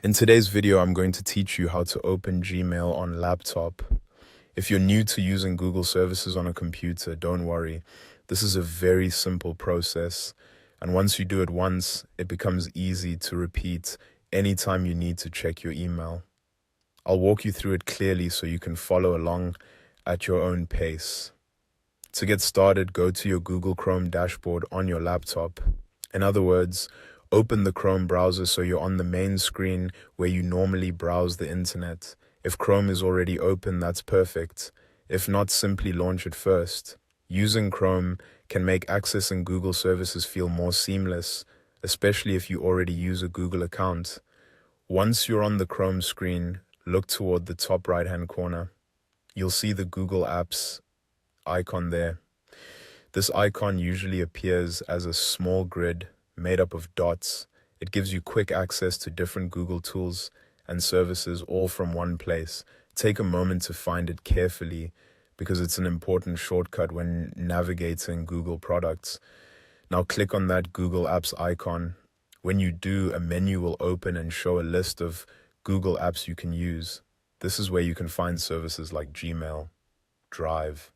In today's video, I'm going to teach you how to open Gmail on laptop. If you're new to using Google services on a computer, don't worry. This is a very simple process, and once you do it once, it becomes easy to repeat anytime you need to check your email. I'll walk you through it clearly so you can follow along at your own pace. To get started, go to your Google Chrome dashboard on your laptop. In other words, open the Chrome browser so you're on the main screen where you normally browse the internet. If Chrome is already open, that's perfect. If not, simply launch it first. Using Chrome can make accessing Google services feel more seamless, especially if you already use a Google account. Once you're on the Chrome screen, look toward the top right-hand corner. You'll see the Google Apps icon there. This icon usually appears as a small grid made up of dots. It gives you quick access to different Google tools and services all from one place. Take a moment to find it carefully because it's an important shortcut when navigating Google products. Now click on that Google Apps icon. When you do, a menu will open and show a list of Google apps you can use. This is where you can find services like Gmail, Drive,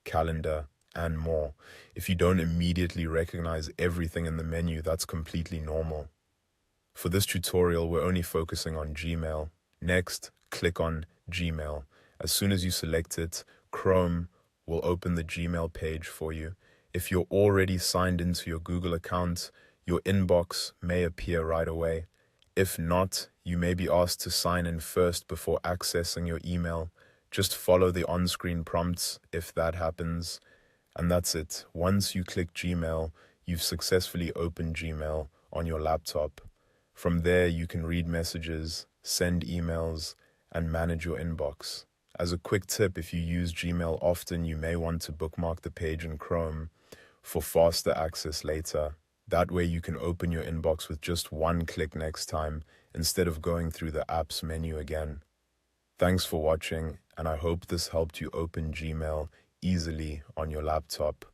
Calendar, and more. If you don't immediately recognize everything in the menu, that's completely normal. For this tutorial, we're only focusing on Gmail. Next, click on Gmail. As soon as you select it, Chrome will open the Gmail page for you. If you're already signed into your Google account, your inbox may appear right away. If not, you may be asked to sign in first before accessing your email. Just follow the on-screen prompts if that happens. And that's it. Once you click Gmail, you've successfully opened Gmail on your laptop. From there, you can read messages, send emails, and manage your inbox. As a quick tip, if you use Gmail often, you may want to bookmark the page in Chrome for faster access later. That way you can open your inbox with just one click next time instead of going through the apps menu again. Thanks for watching, and I hope this helped you open Gmail easily on your laptop.